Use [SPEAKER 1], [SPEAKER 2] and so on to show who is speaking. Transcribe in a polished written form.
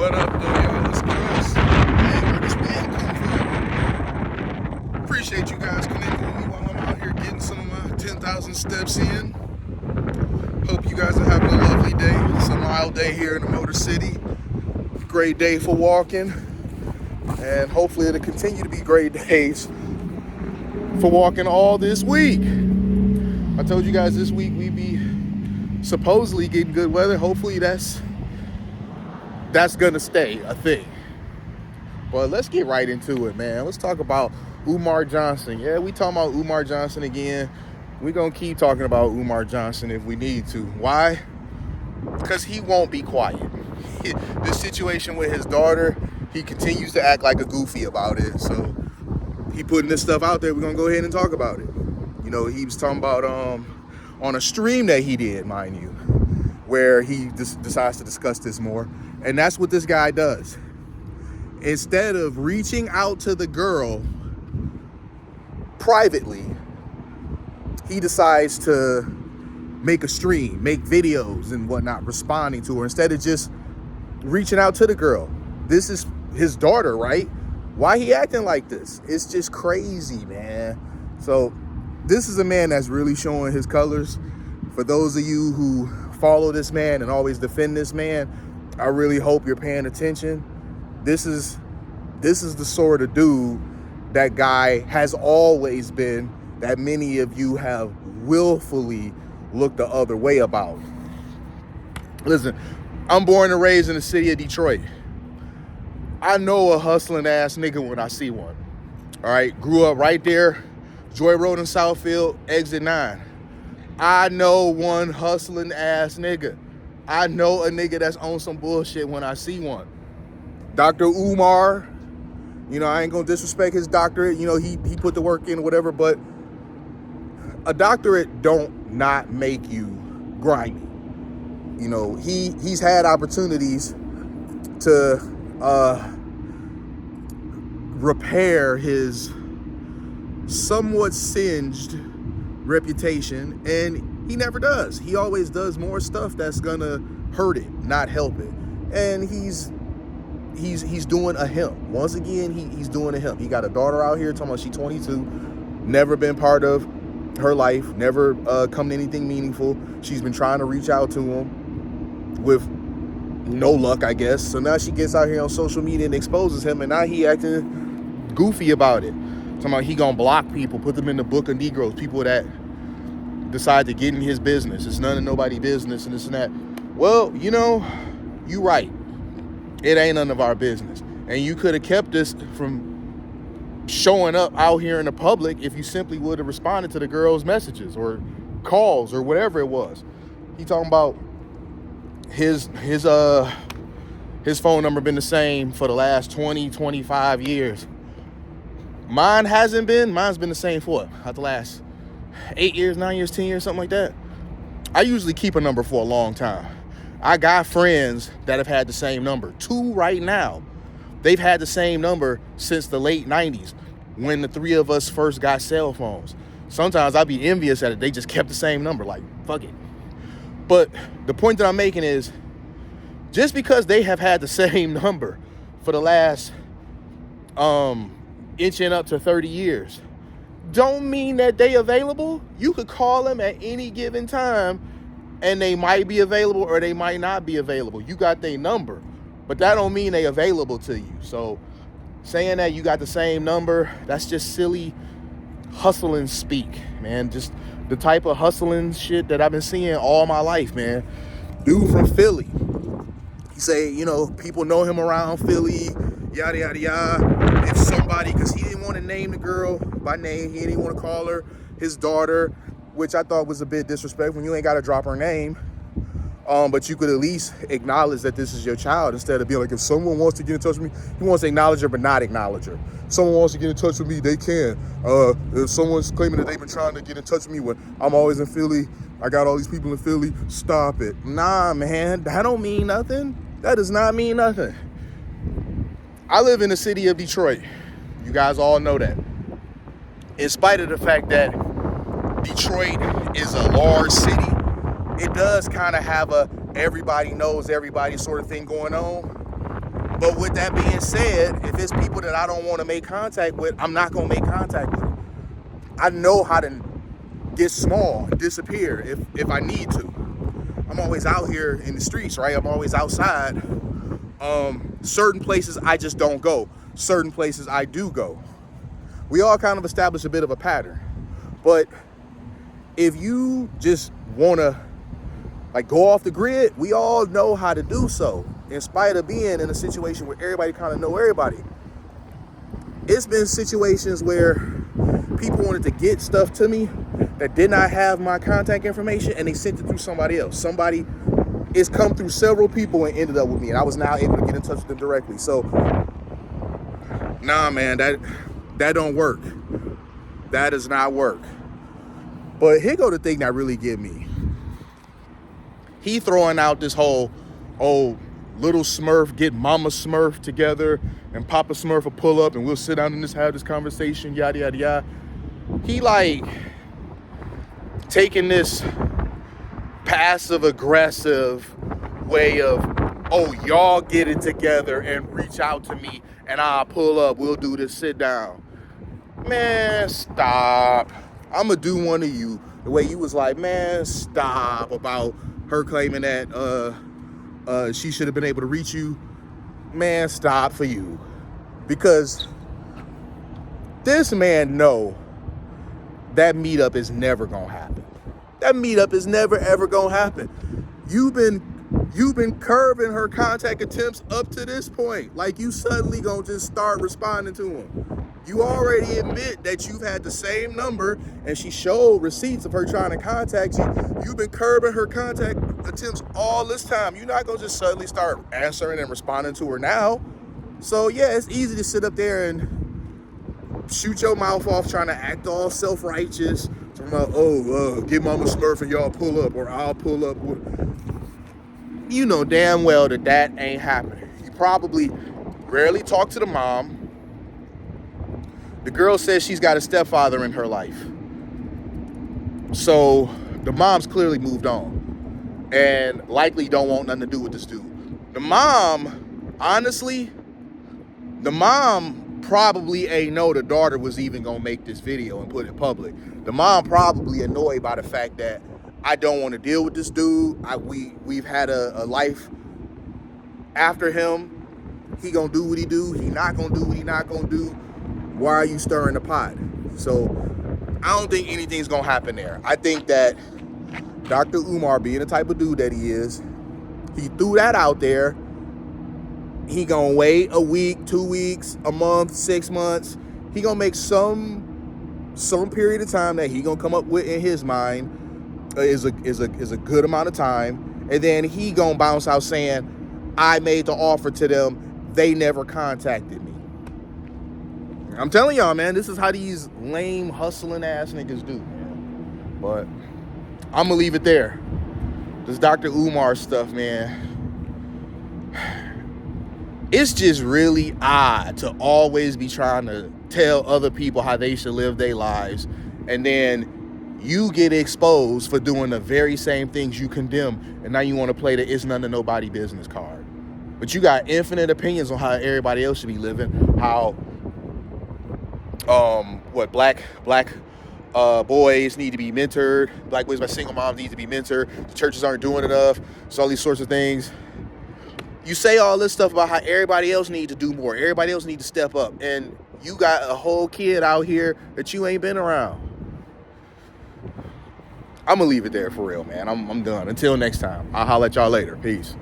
[SPEAKER 1] What up, though, y'all? What's good? Hey, where this man come from? Appreciate you guys connecting with me while I'm out here getting some of my 10,000 steps in. Hope you guys are having a lovely day. It's a mild day here in the Motor City. Great day for walking. And hopefully it'll continue to be great days for walking all this week. I told you guys this week we'd be supposedly getting good weather. Hopefully that's gonna stay a thing. But let's get right into it, man. Let's talk about Umar Johnson. Yeah, we talking about Umar Johnson again. We're gonna keep talking about Umar Johnson if we need to. Why? Because he won't be quiet. This situation with his daughter, he continues to act like a goofy about it. So he putting this stuff out there. We're gonna go ahead and talk about it. You know, he was talking about on a stream that he did, mind you, where he decides to discuss this more. And that's what this guy does. Instead of reaching out to the girl privately, he decides to make a stream, make videos and whatnot, responding to her, instead of just reaching out to the girl. This is his daughter, right? Why he acting like this? It's just crazy, man. So this is a man that's really showing his colors. For those of you who follow this man and always defend this man, I really hope you're paying attention. This is the sort of dude that guy has always been, that many of you have willfully looked the other way about. Listen, I'm born and raised in the city of Detroit. I know a hustling ass nigga when I see one. All right, grew up right there, Joy Road in Southfield, exit 9. I know one hustling ass nigga. I know a nigga that's on some bullshit when I see one. Dr. Umar, you know, I ain't gonna disrespect his doctorate. You know, he put the work in or whatever, but a doctorate don't not make you grimy. You know, he's had opportunities to repair his somewhat singed reputation, and he never does. He always does more stuff that's gonna hurt it, not help it. And he's doing a him. Once again, he's doing a him. He got a daughter out here talking about she's 22, never been part of her life, never come to anything meaningful. She's been trying to reach out to him with no luck, I guess. So now she gets out here on social media and exposes him, and now he acting goofy about it. Talking about he gonna block people, put them in the book of Negroes, people that decide to get in his business. It's none of nobody's business and this and that. Well, you know, you right. It ain't none of our business. And you could have kept this from showing up out here in the public if you simply would have responded to the girl's messages or calls or whatever it was. He talking about his phone number been the same for the last 20, 25 years. Mine's been the same for the last 8 years, 9 years, 10 years, something like that. I usually keep a number for a long time. I got friends that have had the same number. 2 right now. They've had the same number since the late 90s when the 3 of us first got cell phones. Sometimes I'd be envious at it. They just kept the same number. Like, fuck it. But the point that I'm making is, just because they have had the same number for the last inching up to 30 years, don't mean that they available. You could call them at any given time and they might be available or they might not be available. You got their number, but that don't mean they available to you. So saying that you got the same number, that's just silly hustling speak, man. Just the type of hustling shit that I've been seeing all my life, man. Dude from Philly. He say, you know, people know him around Philly, yada, yada, yada. If somebody, because he didn't want to name the girl by name, he didn't want to call her his daughter, which I thought was a bit disrespectful. You ain't got to drop her name, but you could at least acknowledge that this is your child, instead of being like, if someone wants to get in touch with me, he wants to acknowledge her but not acknowledge her. Someone wants to get in touch with me, they can. If someone's claiming that they've been trying to get in touch with me when I'm always in Philly, I got all these people in Philly, stop it. Nah, man, that don't mean nothing. That does not mean nothing. I live in the city of Detroit. You guys all know that. In spite of the fact that Detroit is a large city, it does kind of have a everybody knows everybody sort of thing going on. But with that being said, if it's people that I don't want to make contact with, I'm not going to make contact with them. I know how to get small and disappear if I need to. I'm always out here in the streets, right? I'm always outside. Certain places I just don't go. Certain places I do go. We all kind of establish a bit of a pattern. But if you just want to like go off the grid, we all know how to do so. In spite of being in a situation where everybody kind of know everybody. It's been situations where people wanted to get stuff to me that did not have my contact information, and they sent it through somebody else. Somebody, it's come through several people and ended up with me, and I was now able to get in touch with them directly. So, nah, man, that don't work. That does not work. But here go the thing that really get me. He throwing out this whole, little Smurf, get Mama Smurf together, and Papa Smurf will pull up, and we'll sit down and just have this conversation, yada, yada, yada. He like taking this passive aggressive way of, y'all get it together and reach out to me and I'll pull up, we'll do this sit down. Man, stop. I'ma do one of you the way you was like, man, stop about her claiming that she should have been able to reach you. Man, stop for you. Because this man know that meetup is never gonna happen. That meetup is never ever gonna happen. You've been curbing her contact attempts up to this point. Like you suddenly gonna just start responding to him. You already admit that you've had the same number and she showed receipts of her trying to contact you. You've been curbing her contact attempts all this time. You're not gonna just suddenly start answering and responding to her now. So yeah, it's easy to sit up there and shoot your mouth off trying to act all self-righteous. Talking about, get Mama Smurf and y'all pull up, or I'll pull up. You know damn well that ain't happening. You probably rarely talk to the mom. The girl says she's got a stepfather in her life. So the mom's clearly moved on and likely don't want nothing to do with this dude. The mom, honestly, probably ain't know the daughter was even gonna make this video and put it public. The mom probably annoyed by the fact that I don't want to deal with this dude. We've had a life after him. He gonna do what he do. He not gonna do what he not gonna do. Why are you stirring the pot? So I don't think anything's gonna happen there. I think that Dr. Umar, being the type of dude that he is, he threw that out there. He gonna wait a week, 2 weeks, a month, 6 months. He gonna make some period of time that he gonna come up with in his mind is a good amount of time, and then he gonna bounce out saying, I made the offer to them, they never contacted me. I'm telling y'all, man, this is how these lame hustling ass niggas do, man. But I'm gonna leave it there. This Dr. Umar stuff, man. It's just really odd to always be trying to tell other people how they should live their lives, and then you get exposed for doing the very same things you condemn, and now you want to play the it's none of nobody business card. But you got infinite opinions on how everybody else should be living, how black boys need to be mentored, black boys by single moms need to be mentored, the churches aren't doing enough, so all these sorts of things. You say all this stuff about how everybody else need to do more, everybody else need to step up, and you got a whole kid out here that you ain't been around. I'm gonna leave it there for real, man. I'm done. Until next time, I'll holler at y'all later. Peace.